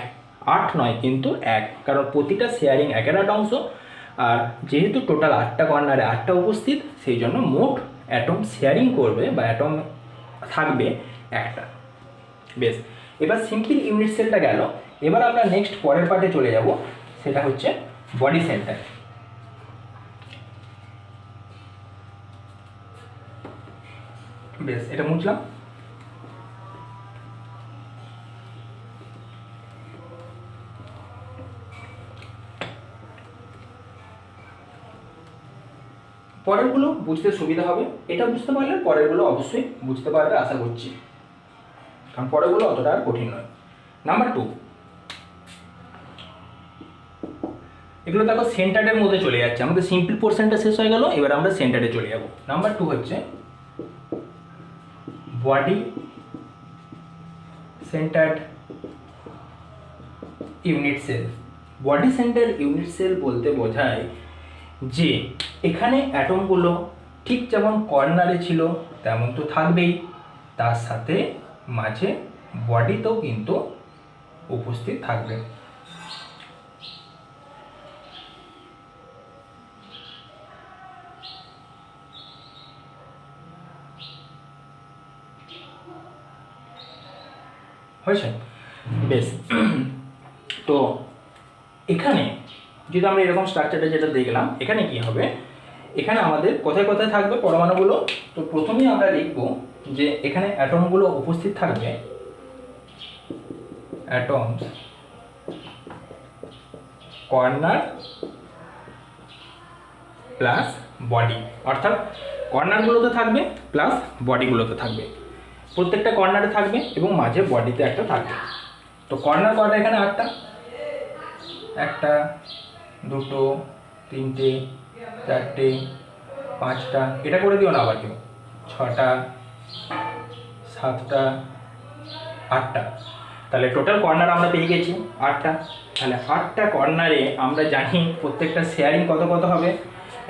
8 নয় কিন্তু 1, কারণ প্রতিটা শেয়ারিং 1/8 অংশ। আর যেহেতু টোটাল 8টা কর্নারে 8টা উপস্থিত, সেই জন্য মোট অ্যাটম শেয়ারিং করবে বা অ্যাটম থাকবে 1টা। বেশ, এবার সিম্পল ইউনিট সেলটা গেল। এবার আমরা নেক্সট পরের পার্টে চলে যাব, সেটা হচ্ছে বডি সেন্টার। বেশ, এটা মুছলাম। পরেরগুলো বুঝতে সুবিধা হবে, এটা বুঝতে পারলে পরেরগুলো অবশ্যই বুঝতে পারবে আশা করছি, কারণ পরেরগুলো অতটা আর কঠিন নয়। নাম্বার 2, এগুলো দেখো সেন্টারের মধ্যে চলে যাচ্ছে, আমাদের সিম্পল পোর্শনটা শেষ হয়ে গেল, এবার আমরা সেন্টারে চলে যাব। নাম্বার 2 হচ্ছে body centred unit cell. Body centre unit cell বলতে বোঝায় যে এখানে অ্যাটমগুলো ঠিক যেমন কর্নারে ছিল তেমন তো থাকবেই, তার সাথে মাঝে বডিতেও কিন্তু উপস্থিত থাকবে। হয়েছে? বেশ। তো এখানে যদি আমরা এরকম স্ট্রাকচারটা যেটা দেখলাম, এখানে কি হবে, এখানে আমাদের কোথায় কোথায় থাকবে পরমাণুগুলো। তো প্রথমেই আমরা লিখব যে এখানে অ্যাটমগুলো উপস্থিত থাকবে, অ্যাটমস কর্নার প্লাস বডি, অর্থাৎ কর্নারগুলোতে থাকবে প্লাস বডিগুলোতে থাকবে, প্রত্যেকটা কর্নারে থাকবে এবং মাঝে বডিতে একটা থাকবে। তো কর্নার কয়টা এখানে 8টা, 1টা 2টো 3টে 4টে 5টা, এটা করে দিও না আবার কেউ, 6টা 7টা 8টা। তাহলে টোটাল কর্নার আমরা পেয়ে গেছি 8টা। তাহলে 8টা কর্নারে আমরা জানি প্রত্যেকটা শেয়ারিং কত কত হবে,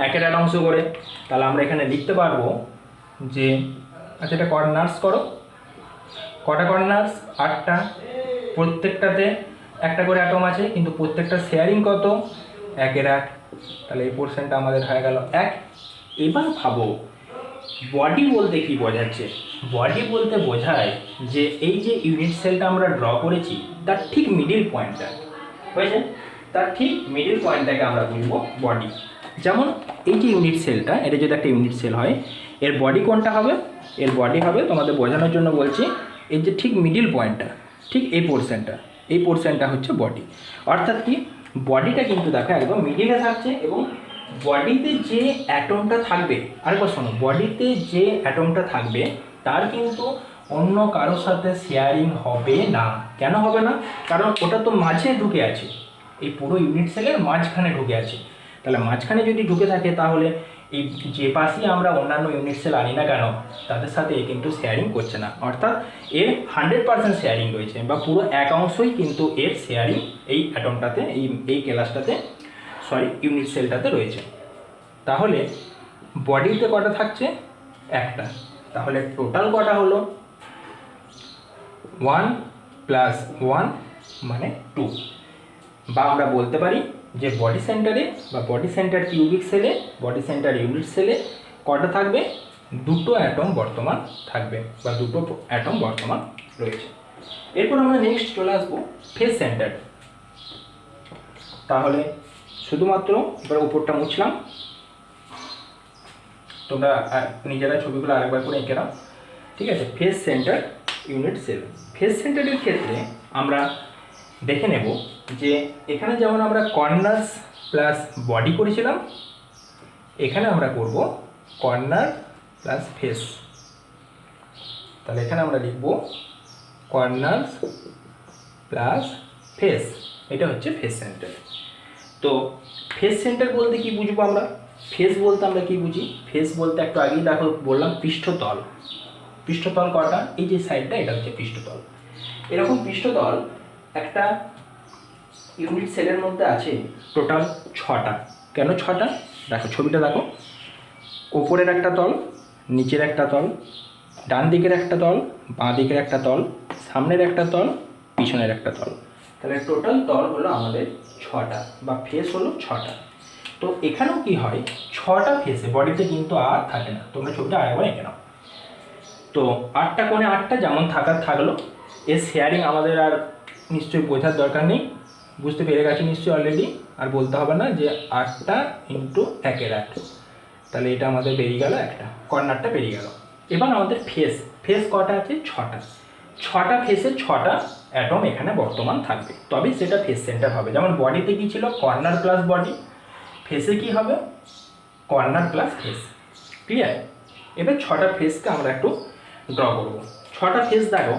1 অংশ করে। তাহলে আমরা এখানে লিখতে পারবো যে, আচ্ছা এটা কর্নার্স করো, কটা কর্নার্স 8টা, প্রত্যেকটাতে একটা করে অ্যাটম আছে, কিন্তু প্রত্যেকটা শেয়ারিং কত 1/8। তাহলে এই পোর্শনটা আমাদের হয়ে গেল 1। এবার ভাবো বডি বলতে কি বোঝাচ্ছে। বডি বলতে বোঝায় যে এই যে ইউনিট সেলটা আমরা ড্র করেছি তার ঠিক মিডিল পয়েন্টটা, বুঝেছে, তার ঠিক মিডিল পয়েন্টটাকে আমরা বলবো বডি। যেমন এই যে ইউনিট সেলটা, এটা যদি একটা ইউনিট সেল হয়, এর বডি কোনটা হবে, এর বডি হবে, তোমাদের বোঝানোর জন্য বলছি, এই যে ঠিক মিডিল পয়েন্টটা, ঠিক এই পোর্শনটা হচ্ছে বডি। অর্থাৎ কি, বডিটা কিন্তু দেখো একদম মিডিলে থাকছে, এবং বডিতে যে অ্যাটমটা থাকবে, আরেকবার শোনো, বডিতে যে অ্যাটমটা থাকবে তার কিন্তু অন্য কারোর সাথে শেয়ারিং হবে না। কেন হবে না? কারণ ওটা তো মাঝে ঢুকে আছে, এই পুরো ইউনিট সেলের মাঝখানে ঢুকে আছে। তাহলে মাঝখানে যদি ঢুকে থাকে তাহলে এই যে পাশেই আমরা অন্যান্য ইউনিট সেল আনি না কেন, তাদের সাথে এ কিন্তু শেয়ারিং করছে না। অর্থাৎ এর 100% শেয়ারিং রয়েছে, বা পুরো এক অংশই কিন্তু এর শেয়ারিং এই অ্যাটমটাতে, এই ক্লাসটাতে, ইউনিট সেলটাতে রয়েছে। তাহলে বডিতে কটা থাকছে? 1টা। তাহলে টোটাল কটা হলো? 1 + 1 মানে 2। বা আমরা বলতে পারি যে বডি সেন্টারে বা বডি সেন্টার কিউবিক সেলে, বডি সেন্টার ইউনিট সেলে কটা থাকবে? 2টো অ্যাটম বর্তমান থাকবে, বা 2টো অ্যাটম বর্তমান রয়েছে। এরপর আমরা নেক্সট চলে আসবো ফেস সেন্টার। তাহলে শুধুমাত্র এবার উপরটা মুছলাম, তোমরা নিজেরা ছবিগুলো আরেকবার করে এঁকে নাও, ঠিক আছে। Face centre unit cell. Face সেন্টারের ক্ষেত্রে আমরা দেখে নেব যে এখানে যেমন আমরা কর্নার্স প্লাস বডি করেছিলাম, এখানে আমরা করব কর্নার প্লাস ফেস। তাহলে এখানে আমরা লিখব কর্নার্স প্লাস ফেস, এটা হচ্ছে ফেস সেন্টার। তো ফেস সেন্টার বলতে কি বুঝবো আমরা? ফেস বলতে আমরা কি বুঝি? ফেস বলতে একটু আগেই দেখো বললাম পৃষ্ঠতল। পৃষ্ঠতল কটা? এই যে সাইডটা, এটা হচ্ছে পৃষ্ঠতল। এরকম পৃষ্ঠতল একটা ইউনিট সেলের মধ্যে আছে টোটাল 6টা। কেন 6টা? দেখো ছবিটা দেখো, ওপরের একটা তল, নিচের একটা তল, ডান দিকের একটা তল, বাঁ দিকের একটা তল, সামনের একটা তল, পিছনের একটা তল। তাহলে টোটাল তল হলো আমাদের 6টা, বা ফেস হলো 6টা। তো এখানেও কি হয়, 6টা ফেসে, বডিতে কিন্তু আর থাকে না। তোমরা ছবিটা আরেকবার এঁকে নাও। তো 8টা কোণে 8টা যেমন থাকার থাকলো, এর শেয়ারিং আমাদের আর নিশ্চয়ই বোঝার দরকার নেই, বুঝতে পেরে গেছো নিশ্চয়ই অলরেডি, আর বলতে হবে না যে 8টা × 1/8। তাহলে এটা আমাদের বেরিয়ে গেল, একটা কর্নারটা বেরিয়ে গেল। এবার আমাদের ফেস, ফেস কটা আছে? 6টা। 6টা ফেসে 6টা অ্যাটম এখানে বর্তমান থাকবে, তবে সেটা ফেস সেন্টার হবে। যেমন বডিতে কি ছিল? Corner plus body. ফেসে কি হবে? Corner plus face. ক্লিয়ার? এবার 6টা ফেসকে আমরা একটু ড্র করব। 6টা ফেস দেখো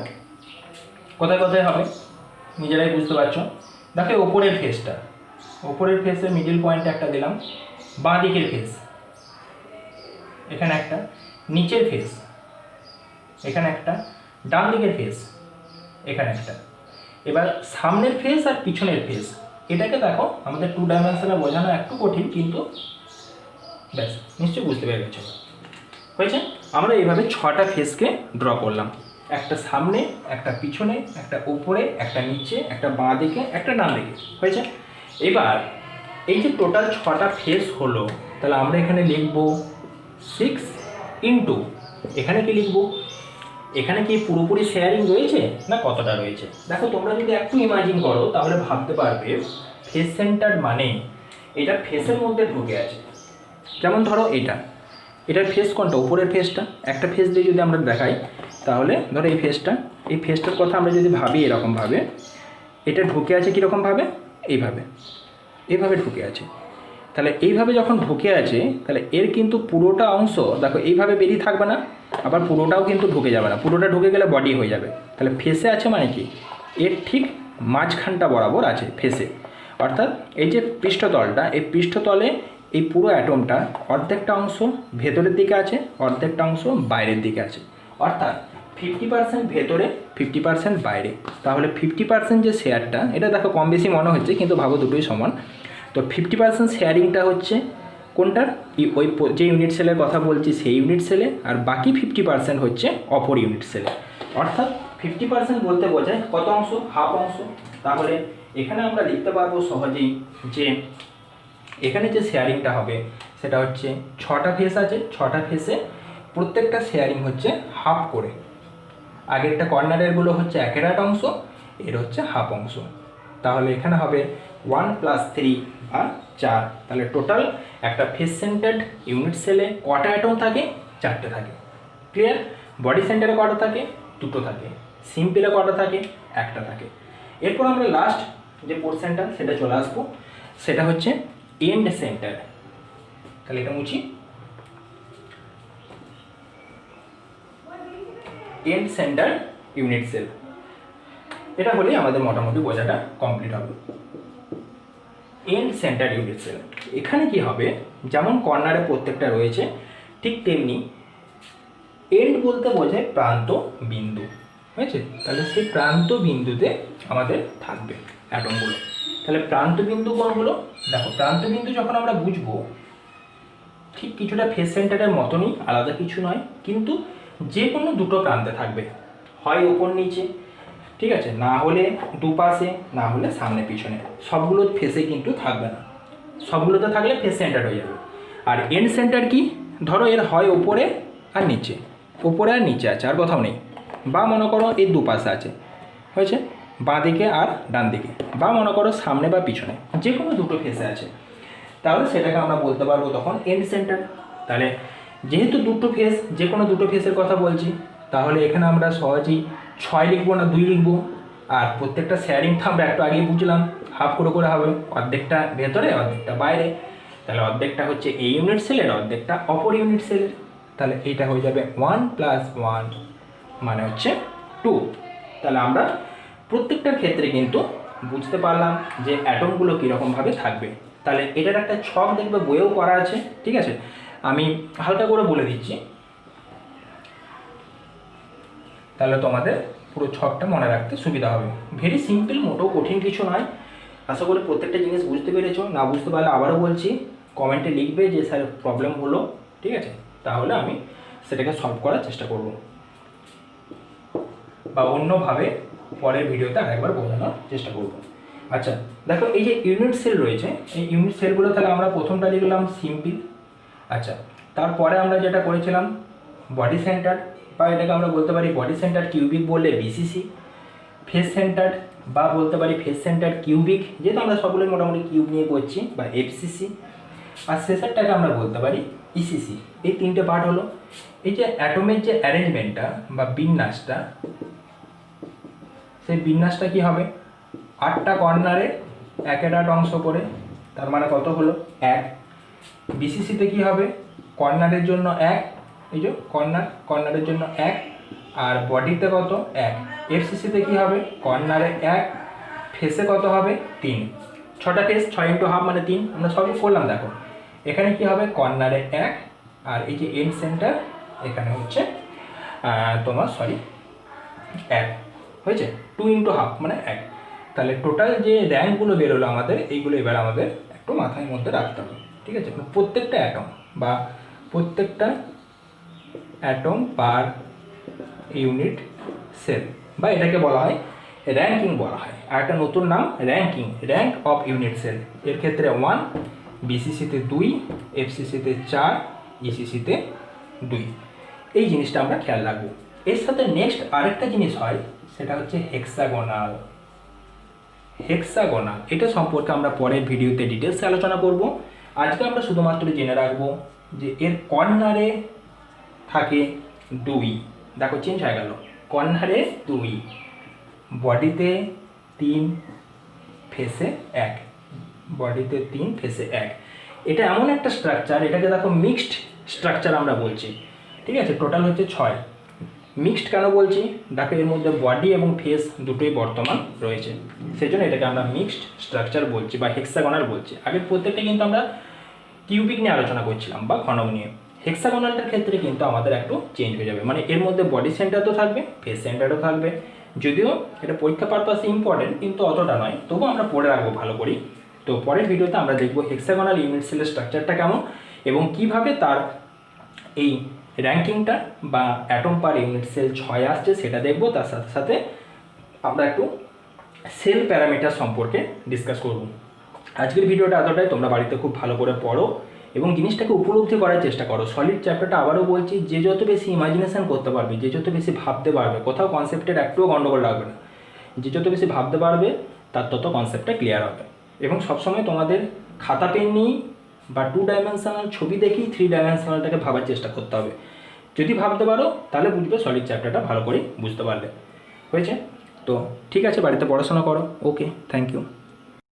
কোথায় কোথায় হবে নিজেরাই বুঝতে পারছো। দেখো ওপরের ফেসটা, ওপরের ফেসের মিডল পয়েন্টে একটা দিলাম, বাঁ দিকের ফেস এখানে একটা, নিচের ফেস এখানে একটা, ডান দিকের ফেস এখানে একটা। এবার সামনের ফেস আর পিছনের ফেস, এটাকে দেখো আমাদের 2 ডাইমেনশনে বোঝানো একটু কঠিন, কিন্তু ব্যাস নিশ্চয়ই বুঝতে পেরে গেছো। হয়েছে? আমরা এইভাবে 6টা ফেসকে ড্র করলাম, একটা সামনে, একটা পিছনে, একটা উপরে, একটা নিচে, একটা বাঁ দিকে, একটা ডান দিকে। হয়েছে? এবার এই যে টোটাল 6টা ফেস হলো, তাহলে আমরা এখানে লিখব 6 ইন্টু, এখানে কি লিখব, এখানে কি পুরোপুরি শেয়ারিং রয়েছে না কতটা রয়েছে? দেখো তোমরা যদি একটু ইমাজিন করো তাহলে ভাবতে পারবে ফেস সেন্টার মানে এটা ফেসের মধ্যে ঢুকে আছে। যেমন ধরো এটার ফেস কোনটা? উপরের ফেসটা। একটা ফেস দিয়ে যদি আমরা দেখাই তাহলে ধরো এই ফেসটার কথা আমরা যদি ভাবি এরকমভাবে, এটা ঢুকে আছে কীরকমভাবে? এইভাবে ঢুকে আছে। তাহলে এইভাবে যখন ঢুকে আছে তাহলে এর কিন্তু পুরোটা অংশ দেখো এইভাবে বেরিয়ে থাকবে না, আবার পুরোটাও কিন্তু ঢুকে যাবে না। পুরোটা ঢুকে গেলে বডি হয়ে যাবে। তাহলে ফেসে আছে মানে কি, এর ঠিক মাঝখানটা বরাবর আছে ফেসে। অর্থাৎ এই যে পৃষ্ঠতলটা, এই পৃষ্ঠতলে এই পুরো অ্যাটমটা অর্ধেকটা অংশ ভেতরের দিকে আছে, অর্ধেকটা অংশ বাইরের দিকে আছে। অর্থাৎ 50% ভেতরে, 50% বাইরে। তাহলে 50% যে শেয়ারটা, এটা দেখো কম বেশি মনে হচ্ছে কিন্তু ভাবো দুটোই সমান। তো 50% শেয়ারিংটা হচ্ছে কোনটার? ওই যে ইউনিট সেলের কথা বলছি সেই ইউনিট সেলে, আর বাকি 50% হচ্ছে অপর ইউনিট সেলে। অর্থাৎ 50% বলতে বোঝায় কত অংশ? হাফ অংশ। তাহলে এখানে আমরা লিখতে পারবো সহজেই যে এখানে যে শেয়ারিংটা হবে সেটা হচ্ছে 6টা ফেস আছে, 6টা ফেসে প্রত্যেকটা শেয়ারিং হচ্ছে হাফ করে। আগেরটা কর্নারেরগুলো হচ্ছে 1/8 অংশ, এর হচ্ছে হাফ অংশ। তাহলে এখানে হবে 1 + 3 আর 4। তাহলে টোটাল একটা ফেস সেন্টার্ড ইউনিট সেলে কটা অ্যাটম থাকে? 4টে থাকে। ক্লিয়ার? বডি সেন্টারে কটা থাকে? 2টো থাকে। সিম্পলে কটা থাকে? 1টা থাকে। এরপর আমরা লাস্ট যে পোর্শনটা সেটা চলে আসবো, সেটা হচ্ছে এন্ড সেন্টার। তাহলে এটা মুছি, এন্ড সেন্টার ইউনিট সেল। এটা হলেই আমাদের মোটামুটি বোঝাটা কমপ্লিট হবে। এন্ড সেন্টার ইউনিট সেল, এখানে কি হবে, যেমন কর্নারে প্রত্যেকটা রয়েছে ঠিক তেমনি এন্ড বলতে বোঝায় প্রান্ত বিন্দু। হয়েছে? তাহলে সেই প্রান্ত বিন্দুতে আমাদের থাকবে অ্যাটমগুলো। তাহলে প্রান্ত বিন্দু কোনগুলো? দেখো প্রান্ত বিন্দু যখন আমরা বুঝবো ঠিক কিছুটা ফেস সেন্টারের মতনই, আলাদা কিছু নয়, কিন্তু যে কোনো দুটো প্রান্তে থাকবে, হয় ওপর নিচে, ঠিক আছে, না হলে দুপাশে, না হলে সামনে পিছনে। সবগুলো ফেসে কিন্তু থাকবে না, সবগুলোতে থাকলে ফেস সেন্টার হয়ে যাবে। আর এন্ড সেন্টার কি? ধরো এর হয় ওপরে আর নিচে, ওপরে আর নিচে আছে আর কোথাও নেই, বা মনে করো এই দুপাশে আছে, হয়েছে, বাঁ দিকে আর ডান দিকে, বা মনে করো সামনে বা পিছনে, যে কোনো দুটো ফেসে আছে, তাহলে সেটাকে আমরা বলতে পারবো তখন এন্ড সেন্টার। তাহলে যেহেতু দুটো ফেস, যে কোনো দুটো ফেসের কথা বলছি, তাহলে এখানে আমরা সহজেই 6 লিখবো না 2 লিখবো। আর প্রত্যেকটা শেয়ারিংটা আমরা একটু আগেই বুঝলাম হাফ করে হবে, অর্ধেকটা ভেতরে অর্ধেকটা বাইরে। তাহলে অর্ধেকটা হচ্ছে এই ইউনিট সেলের, অর্ধেকটা অপর ইউনিট সেলের। তাহলে এইটা হয়ে যাবে 1 + 1 মানে হচ্ছে 2। তাহলে আমরা প্রত্যেকটার ক্ষেত্রে কিন্তু বুঝতে পারলাম যে অ্যাটমগুলো কীরকমভাবে থাকবে। তাহলে এটার একটা ছক দেখবে বইয়েও করা আছে, ঠিক আছে, আমি হালকা করে বলে দিচ্ছি, তাহলে তোমাদের পুরো ছকটা মনে রাখতে সুবিধা হবে। ভেরি সিম্পল, মোটেও কঠিন কিছু নয়। আশা করি প্রত্যেকটা জিনিস বুঝতে পেরেছো। না বুঝতে পারলে আবারও বলছি, কমেন্টে লিখবে যে স্যার প্রবলেম হলো, ঠিক আছে, তাহলে আমি সেটাকে সলভ করার চেষ্টা করব, বা অন্যভাবে পরের ভিডিওতে আরেকবার বোঝানোর চেষ্টা করব। আচ্ছা দেখো, এই যে ইউনিট সেল রয়েছে, এই ইউনিট সেলগুলো তাহলে আমরা প্রথমটা লিখলাম সিম্পল। আচ্ছা, তারপরে আমরা যেটা করেছিলাম বডি সেন্টার, বা এটাকে আমরা বলতে পারি বডি সেন্টার কিউবিক বললে বিসিসি, ফেস সেন্টার বা বলতে পারি ফেস সেন্টার কিউবিক, যেহেতু আমরা সবগুলো মোটামুটি কিউব নিয়ে করছি, বা এফসিসি। আর শেষেরটাকে আমরা বলতে পারি ইসিসি। এই তিনটে পার্ট হলো। এই যে অ্যাটমের যে অ্যারেঞ্জমেন্টটা বা বিন্যাসটা, সেই বিন্যাসটা কি হবে, 8টা কর্নারে 1/8 অংশ করে, তার মানে কত হলো 1। বিসিসিতে কী হবে, কর্নারের জন্য 1, এই যে কর্নারের জন্য 1, আর বডিতে কত 1। এফসিসিতে কী হবে, কর্নারে 1, ফেসে কত হবে 3, 6টা ফেস, 6 ইন্টু হাফ মানে 3, আমরা সবই করলাম। দেখো এখানে কি হবে, কর্নারে 1, আর এই যে এন্ড সেন্টার এখানে হচ্ছে তোমার 1 হয়েছে, 2 ইন্টু হাফ মানে 1। তাহলে টোটাল যে র্যাঙ্কগুলো বেরোলো আমাদের, এইগুলো এবার আমাদের একটু মাথায় মধ্যে রাখতে হবে, ঠিক আছে। প্রত্যেকটা অ্যাটম বা প্রত্যেকটা অ্যাটম পার ইউনিট সেল, বা এটাকে বলা হয় র্যাঙ্কিং বলা হয়। আর একটা নতুন নাম ranking, rank of unit cell. এর ক্ষেত্রে 1, বিসিসিতে 2, এফসিসিতে 4, ইসিসিতে 2। এই জিনিসটা আমরা খেয়াল রাখবো। এর সাথে নেক্সট আরেকটা জিনিস হয়, সেটা হচ্ছে হেক্সাগোনাল। এটা সম্পর্কে আমরা পরের ভিডিওতে ডিটেলসে আলোচনা করব। আজকে আমরা শুধুমাত্র জেনে রাখবো যে এর কর্নারে থাকে 2, দেখো চেঞ্জ হয়ে গেল, কর্নারে 2, বডিতে 3, ফেসে 1, বডিতে 3, ফেসে 1। এটা এমন একটা স্ট্রাকচার, এটাকে দেখো মিক্সড স্ট্রাকচার আমরা বলছি, ঠিক আছে। টোটাল হচ্ছে 6। মিক্সড কেন বলছি, দেখো এর মধ্যে বডি এবং ফেস দুটোই বর্তমান রয়েছে, সেই জন্য এটাকে আমরা মিক্সড স্ট্রাকচার বলছি বা হেক্সাগোনাল বলছি। আগের প্রত্যেকটা কিন্তু আমরা কিউবিক নিয়ে আলোচনা করছিলাম বা ঘনক নিয়ে। হেক্সাগোনালটার ক্ষেত্রে কিন্তু আমাদের একটু চেঞ্জ হয়ে যাবে, মানে এর মধ্যে বডি সেন্টার তো থাকবে, ফেস সেন্টারও থাকবে। যদিও এটা পরীক্ষা পারপাসে ইম্পর্টেন্ট, কিন্তু অতটা নয়, তবুও আমরা পড়ে রাখবো ভালো করেই। তো পরের ভিডিওতে আমরা দেখবো হেক্সাগোনাল ইউনিট সেলের স্ট্রাকচারটা কেমন এবং কিভাবে তার এই র্যাঙ্কিংটা বা অ্যাটম পার ইউনিট সেল 6 আসছে সেটা দেখবো। তার সাথে সাথে আমরা একটু সেল প্যারামিটার সম্পর্কে ডিসকাস করব। আজকের ভিডিওটা এতটাই, তোমরা বাড়িতে খুব ভালো করে পড়ো এবং জিনিসটাকে উপলব্ধি করার চেষ্টা করো। সলিড চ্যাপ্টারটা আবারও বলছি, যে যত বেশি ইমাজিনেশন করতে পারবে, যে যত বেশি ভাবতে পারবে, কোথাও কনসেপ্টের একটুও গণ্ডগোল রাখবে না, যে যত বেশি ভাবতে পারবে তার তত কনসেপ্টটা ক্লিয়ার হবে। এবং সবসময় তোমাদের খাতা পেন নিই বা 2 ডাইমেনশনাল ছবি দেখি 3 ডাইমেনশনালটাকে ভাবার চেষ্টা করতে হবে। যদি ভাবতে পারো তাহলে বুঝবে সলিড চ্যাপ্টারটা ভালো করে বুঝতে পারলে। হয়েছে তো, ঠিক আছে, বাড়িতে পড়াশোনা করো। ওকে, থ্যাংক ইউ।